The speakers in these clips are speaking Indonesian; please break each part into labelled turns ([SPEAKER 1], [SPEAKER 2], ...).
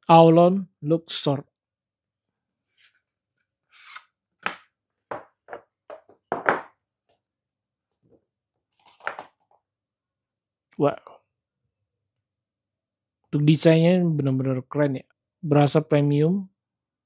[SPEAKER 1] Aulon Luxor. Wah, untuk desainnya benar-benar keren ya. Berasa premium,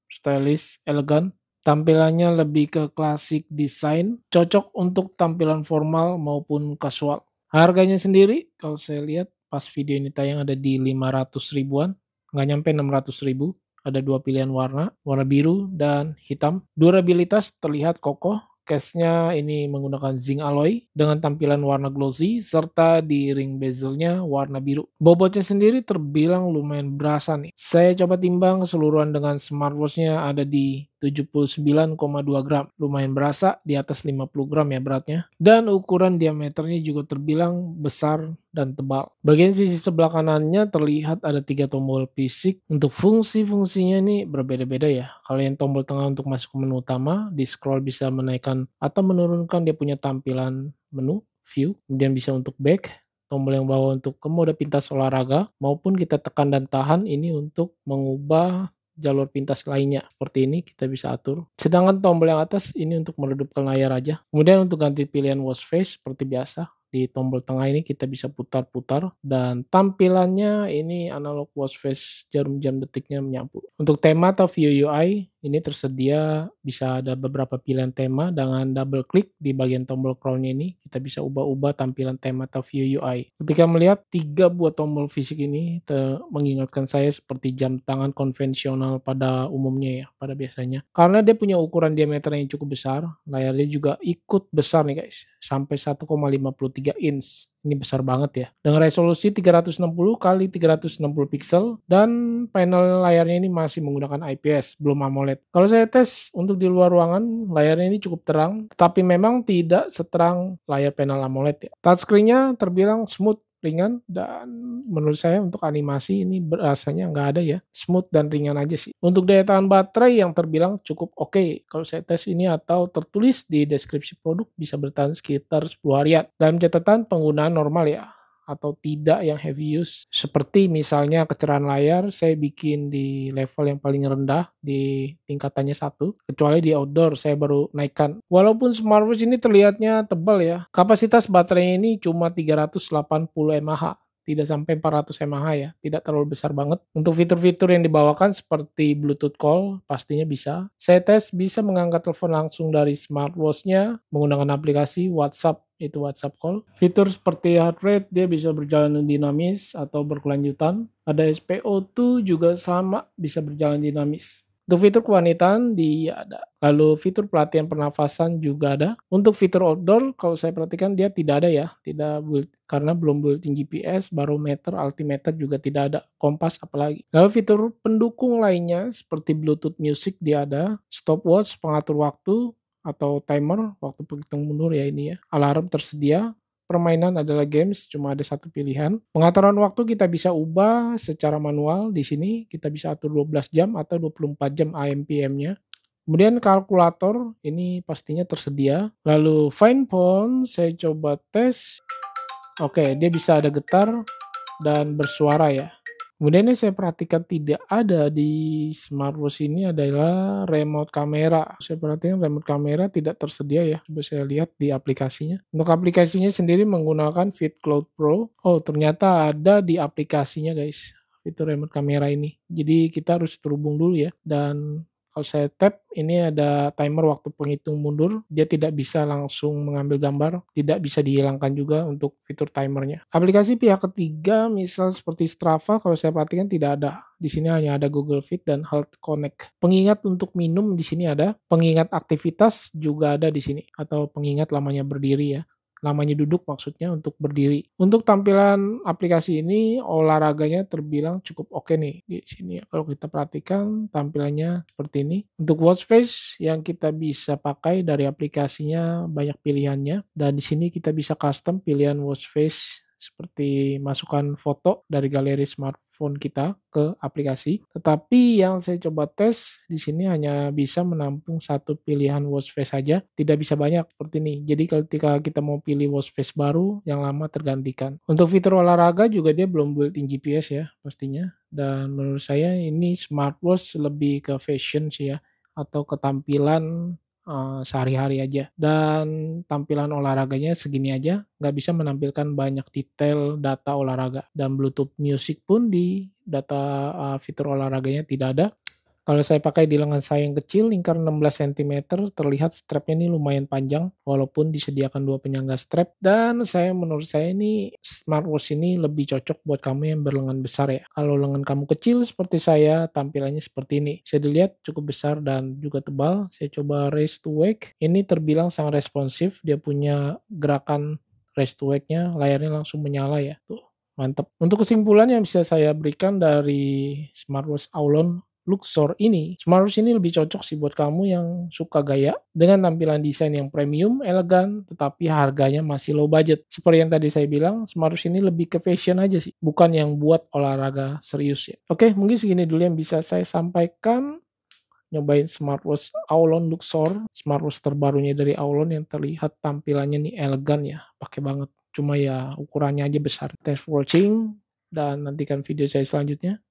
[SPEAKER 1] stylish, elegan. Tampilannya lebih ke klasik desain, cocok untuk tampilan formal maupun kasual. Harganya sendiri, kalau saya lihat pas video ini tayang ada di 500 ribuan, nggak nyampe 600 ribu. Ada dua pilihan warna, warna biru dan hitam. Durabilitas terlihat kokoh, case-nya ini menggunakan zinc alloy dengan tampilan warna glossy serta di ring bezelnya warna biru. Bobotnya sendiri terbilang lumayan berasa nih. Saya coba timbang keseluruhan dengan smartwatch-nya ada di 79,2 gram. Lumayan berasa di atas 50 gram ya beratnya. Dan ukuran diameternya juga terbilang besar dan tebal. Bagian sisi sebelah kanannya terlihat ada 3 tombol fisik. Untuk fungsi-fungsinya ini berbeda-beda ya. Kalau yang tombol tengah untuk masuk ke menu utama, di scroll bisa menaikkan atau menurunkan dia punya tampilan menu, view. Kemudian bisa untuk back, tombol yang bawah untuk ke mode pintas olahraga, maupun kita tekan dan tahan ini untuk mengubah jalur pintas lainnya. Seperti ini kita bisa atur. Sedangkan tombol yang atas ini untuk meredupkan layar aja. Kemudian untuk ganti pilihan watch face seperti biasa. Di tombol tengah ini kita bisa putar-putar dan tampilannya ini analog watch face, jarum jam detiknya menyatu. Untuk tema atau view UI ini tersedia bisa ada beberapa pilihan tema dengan double klik di bagian tombol crown ini kita bisa ubah-ubah tampilan tema atau view UI. Ketika melihat 3 buah tombol fisik ini mengingatkan saya seperti jam tangan konvensional pada umumnya ya, pada biasanya. Karena dia punya ukuran diameter yang cukup besar, layarnya juga ikut besar nih guys, sampai 1,53 inch. Ini besar banget ya. Dengan resolusi 360 kali 360 pixel dan panel layarnya ini masih menggunakan IPS, belum AMOLED. Kalau saya tes untuk di luar ruangan, layarnya ini cukup terang, tapi memang tidak seterang layar panel AMOLED ya. Touchscreen-nya terbilang smooth, ringan, dan menurut saya untuk animasi ini berasanya nggak ada ya, smooth dan ringan aja sih. Untuk daya tahan baterai yang terbilang cukup oke. Kalau saya tes ini atau tertulis di deskripsi produk bisa bertahan sekitar 10 harian. Dalam catatan penggunaan normal ya, atau tidak yang heavy use. Seperti misalnya kecerahan layar, saya bikin di level yang paling rendah, di tingkatannya 1, kecuali di outdoor saya baru naikkan. Walaupun smartwatch ini terlihatnya tebal ya, kapasitas baterainya ini cuma 380 mAh. Tidak sampai 400 mAh ya, tidak terlalu besar banget. Untuk fitur-fitur yang dibawakan seperti Bluetooth call, pastinya bisa. Saya tes bisa mengangkat telepon langsung dari smartwatch-nya menggunakan aplikasi WhatsApp, itu WhatsApp call. Fitur seperti heart rate dia bisa berjalan dinamis atau berkelanjutan. Ada SPO2 juga sama bisa berjalan dinamis. Untuk fitur kewanitaan dia ada. Lalu fitur pelatihan pernafasan juga ada. Untuk fitur outdoor kalau saya perhatikan dia tidak ada ya, tidak built karena belum built-in GPS, barometer, altimeter juga tidak ada, kompas apalagi. Lalu fitur pendukung lainnya seperti Bluetooth Music dia ada, stopwatch pengatur waktu atau timer waktu penghitung mundur ya ini ya. Alarm tersedia. Permainan adalah games, cuma ada satu pilihan. Pengaturan waktu kita bisa ubah secara manual. Di sini kita bisa atur 12 jam atau 24 jam AM PM-nya. Kemudian kalkulator ini pastinya tersedia. Lalu fine phone saya coba tes. Oke, dia bisa ada getar dan bersuara ya. Kemudian yang saya perhatikan tidak ada di smartwatch ini adalah remote kamera. Saya perhatikan remote kamera tidak tersedia ya. Coba saya lihat di aplikasinya. Untuk aplikasinya sendiri menggunakan FitCloud Pro. Oh, ternyata ada di aplikasinya guys, fitur remote kamera ini. Jadi kita harus terhubung dulu ya. Dan kalau saya tap, ini ada timer waktu penghitung mundur. Dia tidak bisa langsung mengambil gambar, tidak bisa dihilangkan juga untuk fitur timernya. Aplikasi pihak ketiga, misal seperti Strava, kalau saya perhatikan tidak ada. Di sini hanya ada Google Fit dan Health Connect. Pengingat untuk minum di sini ada, pengingat aktivitas juga ada di sini, atau pengingat lamanya berdiri ya. Lamanya duduk maksudnya untuk berdiri. Untuk tampilan aplikasi ini olahraganya terbilang cukup oke nih di sini. Kalau kita perhatikan tampilannya seperti ini. Untuk watch face yang kita bisa pakai dari aplikasinya banyak pilihannya dan di sini kita bisa custom pilihan watch face seperti masukkan foto dari galeri smartphone kita ke aplikasi. Tetapi yang saya coba tes di sini hanya bisa menampung satu pilihan watch face saja, tidak bisa banyak seperti ini. Jadi ketika kita mau pilih watch face baru, yang lama tergantikan. Untuk fitur olahraga juga dia belum built-in GPS ya pastinya. Dan menurut saya ini smartwatch lebih ke fashion sih ya, atau ketampilan sehari-hari aja. Dan tampilan olahraganya segini aja, nggak bisa menampilkan banyak detail data olahraga. Dan Bluetooth Music pun di data fitur olahraganya tidak ada. Kalau saya pakai di lengan saya yang kecil, lingkar 16 sentimeter, terlihat strapnya ini lumayan panjang, walaupun disediakan 2 penyangga strap. Dan menurut saya ini, smartwatch ini lebih cocok buat kamu yang berlengan besar ya. Kalau lengan kamu kecil seperti saya, tampilannya seperti ini. Bisa dilihat cukup besar dan juga tebal. Saya coba raise to wake. Ini terbilang sangat responsif, dia punya gerakan raise to wake-nya, layarnya langsung menyala ya. Tuh, mantap. Untuk kesimpulan yang bisa saya berikan dari smartwatch Aulon Luxor ini, smartwatch ini lebih cocok sih buat kamu yang suka gaya dengan tampilan desain yang premium, elegan, tetapi harganya masih low budget. Seperti yang tadi saya bilang, smartwatch ini lebih ke fashion aja sih, bukan yang buat olahraga serius ya. Oke, mungkin segini dulu yang bisa saya sampaikan. Nyobain smartwatch Aulon Luxor, smartwatch terbarunya dari Aulon yang terlihat tampilannya nih elegan ya, pakai banget. Cuma ya ukurannya aja besar. Thanks for watching dan nantikan video saya selanjutnya.